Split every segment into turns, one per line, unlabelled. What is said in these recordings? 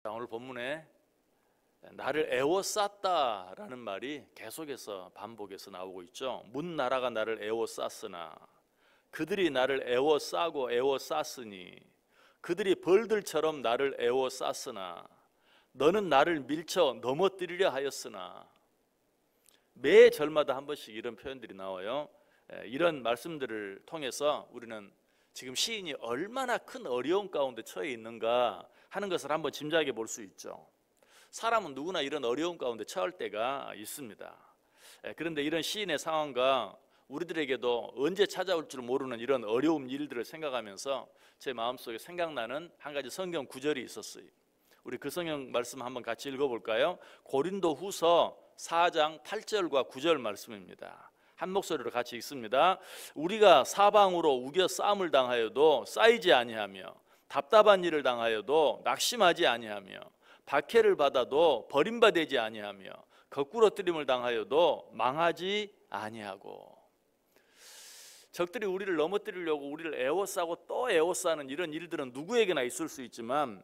오늘 본문에 나를 애워쌌다라는 말이 계속해서 반복해서 나오고 있죠. 문 나라가 나를 애워쌌으나 그들이 나를 애워싸고 애워쌌으니 그들이 벌들처럼 나를 애워쌌으나 너는 나를 밀쳐 넘어뜨리려 하였으나. 매 절마다 한 번씩 이런 표현들이 나와요. 이런 말씀들을 통해서 우리는 지금 시인이 얼마나 큰 어려움 가운데 처해 있는가 하는 것을 한번 짐작해 볼 수 있죠. 사람은 누구나 이런 어려움 가운데 처할 때가 있습니다. 그런데 이런 시인의 상황과 우리들에게도 언제 찾아올 줄 모르는 이런 어려움 일들을 생각하면서 제 마음속에 생각나는 한 가지 성경 구절이 있었어요. 우리 그 성경 말씀 한번 같이 읽어볼까요? 고린도 후서 4장 8절과 9절 말씀입니다. 한 목소리로 같이 읽습니다. 우리가 사방으로 우겨 싸움을 당하여도 쌓이지 아니하며 답답한 일을 당하여도 낙심하지 아니하며 박해를 받아도 버림받지 아니하며 거꾸러뜨림을 당하여도 망하지 아니하고. 적들이 우리를 넘어뜨리려고 우리를 애워싸고 또 애워싸는 이런 일들은 누구에게나 있을 수 있지만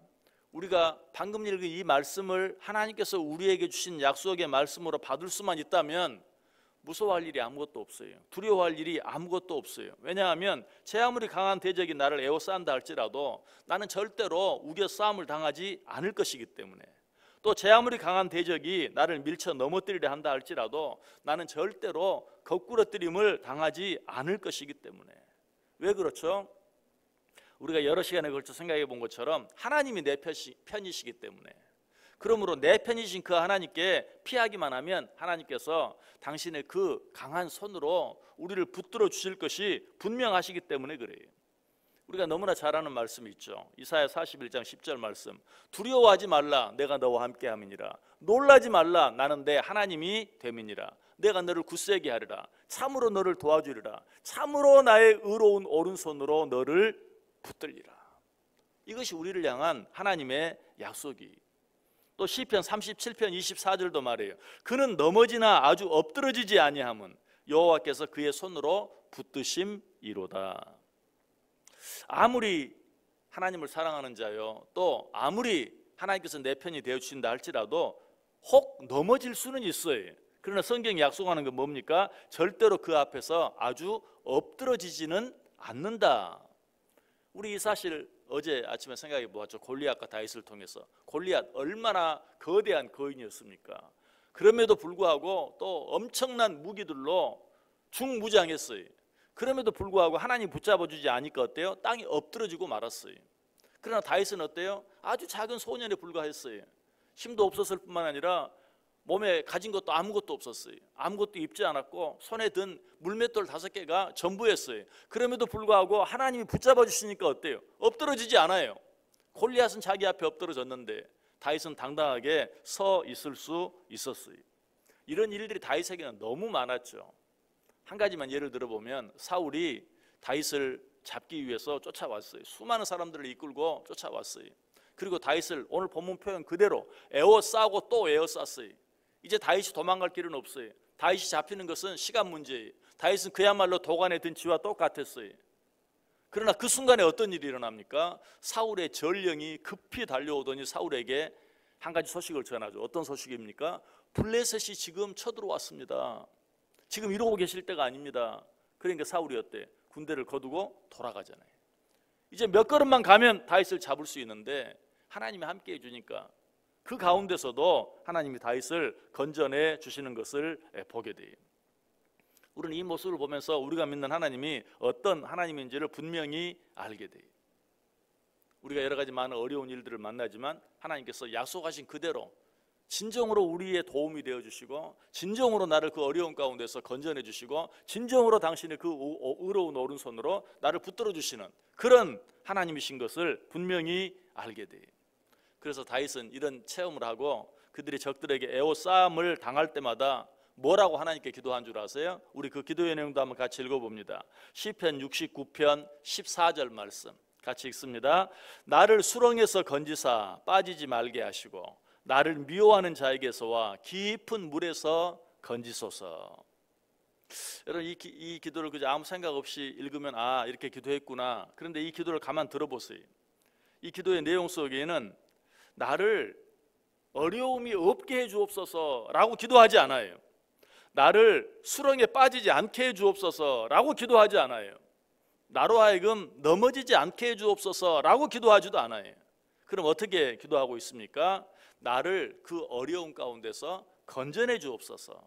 우리가 방금 읽은 이 말씀을 하나님께서 우리에게 주신 약속의 말씀으로 받을 수만 있다면 무서워할 일이 아무것도 없어요. 두려워할 일이 아무것도 없어요. 왜냐하면 제 아무리 강한 대적이 나를 애워싼다 할지라도 나는 절대로 우겨 싸움을 당하지 않을 것이기 때문에, 또 제 아무리 강한 대적이 나를 밀쳐 넘어뜨리려 한다 할지라도 나는 절대로 거꾸러뜨림을 당하지 않을 것이기 때문에. 왜 그렇죠? 우리가 여러 시간에 걸쳐 생각해 본 것처럼 하나님이 내 편이시기 때문에, 그러므로 내 편이신 그 하나님께 피하기만 하면 하나님께서 당신의 그 강한 손으로 우리를 붙들어 주실 것이 분명하시기 때문에 그래요. 우리가 너무나 잘 아는 말씀이 있죠. 이사야 41장 10절 말씀. 두려워하지 말라, 내가 너와 함께함이니라. 놀라지 말라, 나는 내 하나님이 됨이니라. 내가 너를 굳세게 하리라. 참으로 너를 도와주리라. 참으로 나의 의로운 오른손으로 너를 붙들리라. 이것이 우리를 향한 하나님의 약속이. 또 시편 37편 24절도 말해요. 그는 넘어지나 아주 엎드러지지 아니함은 여호와께서 그의 손으로 붙드심이로다. 아무리 하나님을 사랑하는 자요, 또 아무리 하나님께서 내 편이 되어주신다 할지라도 혹 넘어질 수는 있어요. 그러나 성경이 약속하는 건 뭡니까? 절대로 그 앞에서 아주 엎드러지지는 않는다. 우리 이 사실 어제 아침에 생각해 보았죠. 골리앗과 다윗을 통해서. 골리앗 얼마나 거대한 거인이었습니까? 그럼에도 불구하고 또 엄청난 무기들로 중무장했어요. 그럼에도 불구하고 하나님 붙잡아주지 않으니까 어때요? 땅이 엎드러지고 말았어요. 그러나 다윗은 어때요? 아주 작은 소년에 불과했어요. 힘도 없었을 뿐만 아니라 몸에 가진 것도 아무것도 없었어요. 아무것도 입지 않았고 손에 든 물맷돌 5개가 전부였어요. 그럼에도 불구하고 하나님이 붙잡아 주시니까 어때요? 엎드러지지 않아요. 골리앗은 자기 앞에 엎드러졌는데 다윗은 당당하게 서 있을 수 있었어요. 이런 일들이 다윗에게는 너무 많았죠. 한 가지만 예를 들어보면 사울이 다윗을 잡기 위해서 쫓아왔어요. 수많은 사람들을 이끌고 쫓아왔어요. 그리고 다윗을 오늘 본문 표현 그대로 애워싸고 또 애워쌌어요. 이제 다윗이 도망갈 길은 없어요. 다윗이 잡히는 것은 시간 문제예요. 다윗은 그야말로 도간에 든 쥐와 똑같았어요. 그러나 그 순간에 어떤 일이 일어납니까? 사울의 전령이 급히 달려오더니 사울에게 한 가지 소식을 전하죠. 어떤 소식입니까? 블레셋이 지금 쳐들어왔습니다. 지금 이러고 계실 때가 아닙니다. 그러니까 사울이 어때? 군대를 거두고 돌아가잖아요. 이제 몇 걸음만 가면 다윗을 잡을 수 있는데 하나님이 함께 해주니까 그 가운데서도 하나님이 다윗을 건져내 주시는 것을 보게 돼요. 우리는 이 모습을 보면서 우리가 믿는 하나님이 어떤 하나님인지를 분명히 알게 돼요. 우리가 여러 가지 많은 어려운 일들을 만나지만 하나님께서 약속하신 그대로 진정으로 우리의 도움이 되어주시고 진정으로 나를 그 어려운 가운데서 건져내 주시고 진정으로 당신의 그 의로운 오른손으로 나를 붙들어 주시는 그런 하나님이신 것을 분명히 알게 돼요. 그래서 다윗은 이런 체험을 하고 그들이 적들에게 애워싸움을 당할 때마다 뭐라고 하나님께 기도한 줄 아세요? 우리 그 기도의 내용도 한번 같이 읽어봅니다. 시편 69편 14절 말씀 같이 읽습니다. 나를 수렁에서 건지사 빠지지 말게 하시고 나를 미워하는 자에게서와 깊은 물에서 건지소서. 여러분 이 기도를 그저 아무 생각 없이 읽으면 아 이렇게 기도했구나. 그런데 이 기도를 가만 들어보세요. 이 기도의 내용 속에는 나를 어려움이 없게 해 주옵소서라고 기도하지 않아요. 나를 수렁에 빠지지 않게 해 주옵소서라고 기도하지 않아요. 나로 하여금 넘어지지 않게 해 주옵소서라고 기도하지도 않아요. 그럼 어떻게 기도하고 있습니까? 나를 그 어려움 가운데서 건져내 주옵소서,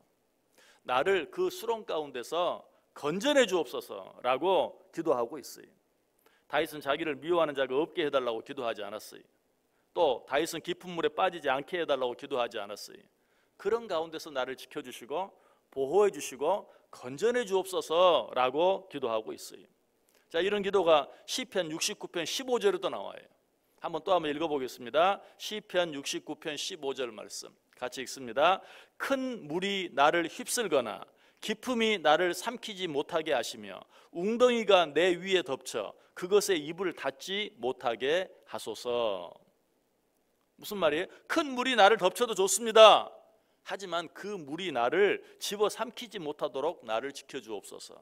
나를 그 수렁 가운데서 건져내 주옵소서라고 기도하고 있어요. 다윗은 자기를 미워하는 자가 없게 해달라고 기도하지 않았어요. 또 다윗은 깊은 물에 빠지지 않게 해달라고 기도하지 않았어요. 그런 가운데서 나를 지켜주시고 보호해 주시고 건져내 주옵소서라고 기도하고 있어요. 자, 이런 기도가 시편 69편 15절에도 나와요. 한번 읽어보겠습니다. 시편 69편 15절 말씀 같이 읽습니다. 큰 물이 나를 휩쓸거나 깊음이 나를 삼키지 못하게 하시며 웅덩이가 내 위에 덮쳐 그것에 입을 닫지 못하게 하소서. 무슨 말이에요? 큰 물이 나를 덮쳐도 좋습니다. 하지만 그 물이 나를 집어삼키지 못하도록 나를 지켜주옵소서.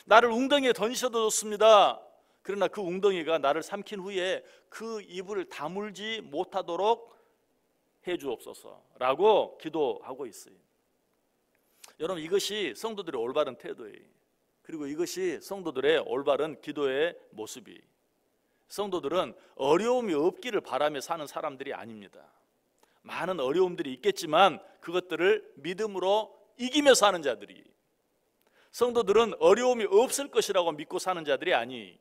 나를 웅덩이에 던지셔도 좋습니다. 그러나 그 웅덩이가 나를 삼킨 후에 그 입을 다물지 못하도록 해주옵소서라고 기도하고 있어요. 여러분, 이것이 성도들의 올바른 태도예요. 그리고 이것이 성도들의 올바른 기도의 모습이에요. 성도들은 어려움이 없기를 바라며 사는 사람들이 아닙니다. 많은 어려움들이 있겠지만 그것들을 믿음으로 이기며 사는 자들이, 성도들은 어려움이 없을 것이라고 믿고 사는 자들이 아니,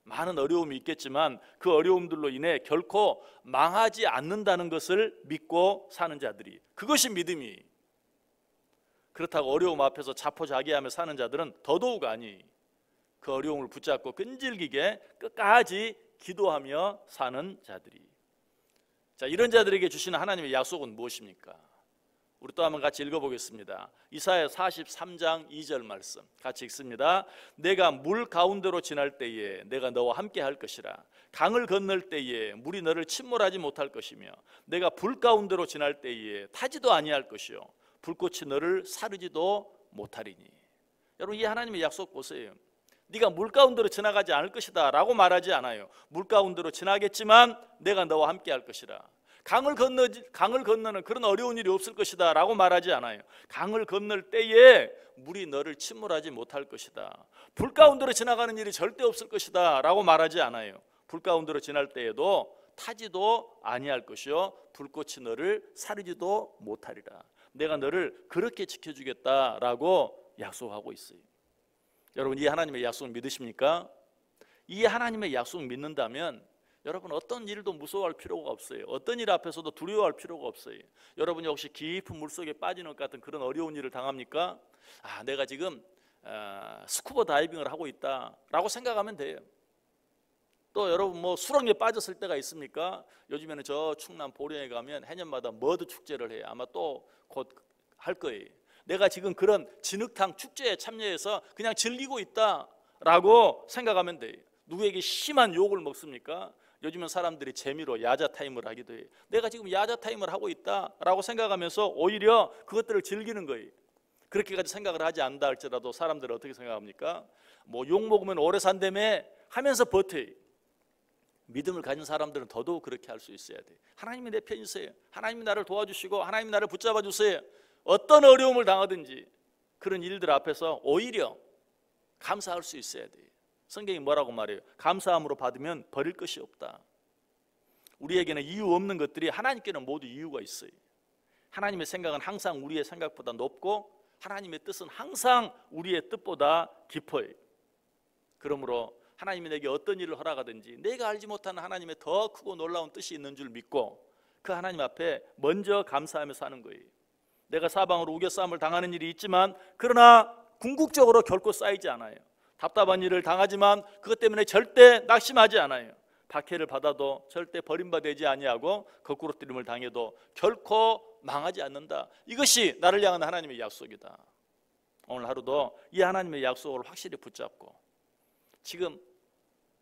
많은 어려움이 있겠지만 그 어려움들로 인해 결코 망하지 않는다는 것을 믿고 사는 자들이, 그것이 믿음이. 그렇다고 어려움 앞에서 자포자기하며 사는 자들은 더더욱 아니, 그 어려움을 붙잡고 끈질기게 끝까지 기도하며 사는 자들이. 자, 이런 자들에게 주시는 하나님의 약속은 무엇입니까? 우리 또 한번 같이 읽어보겠습니다. 이사야 43장 2절 말씀 같이 읽습니다. 내가 물 가운데로 지날 때에 내가 너와 함께 할 것이라. 강을 건널 때에 물이 너를 침몰하지 못할 것이며 내가 불 가운데로 지날 때에 타지도 아니할 것이요 불꽃이 너를 사르지도 못하리니. 여러분, 이 하나님의 약속 보세요. 네가 물 가운데로 지나가지 않을 것이다 라고 말하지 않아요. 물 가운데로 지나겠지만 내가 너와 함께 할 것이라. 강을 건너는 그런 어려운 일이 없을 것이다 라고 말하지 않아요. 강을 건널 때에 물이 너를 침몰하지 못할 것이다. 불 가운데로 지나가는 일이 절대 없을 것이다 라고 말하지 않아요. 불 가운데로 지날 때에도 타지도 아니할 것이요 불꽃이 너를 사르지도 못하리라. 내가 너를 그렇게 지켜주겠다라고 약속하고 있어요. 여러분, 이 하나님의 약속 믿으십니까? 이 하나님의 약속 믿는다면 여러분, 어떤 일도 무서워할 필요가 없어요. 어떤 일 앞에서도 두려워할 필요가 없어요. 여러분이 혹시 깊은 물속에 빠지는 것 같은 그런 어려운 일을 당합니까? 내가 지금 스쿠버 다이빙을 하고 있다라고 생각하면 돼요. 또 여러분, 수렁에 빠졌을 때가 있습니까? 요즘에는 저 충남 보령에 가면 해년마다 머드 축제를 해요. 아마 또 곧 할 거예요. 내가 지금 그런 진흙탕 축제에 참여해서 그냥 즐기고 있다라고 생각하면 돼요. 누구에게 심한 욕을 먹습니까? 요즘은 사람들이 재미로 야자 타임을 하기도 해요. 내가 지금 야자 타임을 하고 있다라고 생각하면서 오히려 그것들을 즐기는 거예요. 그렇게까지 생각을 하지 않는다 할지라도 사람들은 어떻게 생각합니까? 욕 먹으면 오래 산다며 하면서 버텨요. 믿음을 가진 사람들은 더더욱 그렇게 할 수 있어야 돼요. 하나님이 내 편이세요. 하나님이 나를 도와주시고 하나님이 나를 붙잡아 주세요. 어떤 어려움을 당하든지 그런 일들 앞에서 오히려 감사할 수 있어야 돼요. 성경이 뭐라고 말해요? 감사함으로 받으면 버릴 것이 없다. 우리에게는 이유 없는 것들이 하나님께는 모두 이유가 있어요. 하나님의 생각은 항상 우리의 생각보다 높고 하나님의 뜻은 항상 우리의 뜻보다 깊어요. 그러므로 하나님이 내게 어떤 일을 허락하든지 내가 알지 못하는 하나님의 더 크고 놀라운 뜻이 있는 줄 믿고 그 하나님 앞에 먼저 감사하며 사는 거예요. 내가 사방으로 우겨싸움을 당하는 일이 있지만 그러나 궁극적으로 결코 쌓이지 않아요. 답답한 일을 당하지만 그것 때문에 절대 낙심하지 않아요. 박해를 받아도 절대 버림받지 아니하고 거꾸로 뜨림을 당해도 결코 망하지 않는다. 이것이 나를 향한 하나님의 약속이다. 오늘 하루도 이 하나님의 약속을 확실히 붙잡고 지금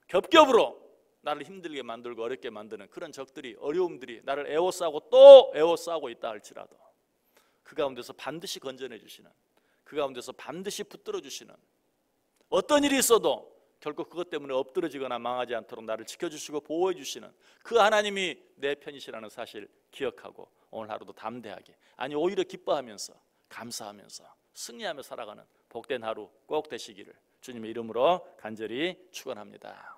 겹겹으로 나를 힘들게 만들고 어렵게 만드는 그런 적들이, 어려움들이 나를 에워싸고 또 에워싸고 있다 할지라도 그 가운데서 반드시 건져내 주시는, 그 가운데서 반드시 붙들어 주시는, 어떤 일이 있어도 결코 그것 때문에 엎드러지거나 망하지 않도록 나를 지켜주시고 보호해 주시는 그 하나님이 내 편이시라는 사실 기억하고 오늘 하루도 담대하게, 아니 오히려 기뻐하면서 감사하면서 승리하며 살아가는 복된 하루 꼭 되시기를 주님의 이름으로 간절히 축원합니다.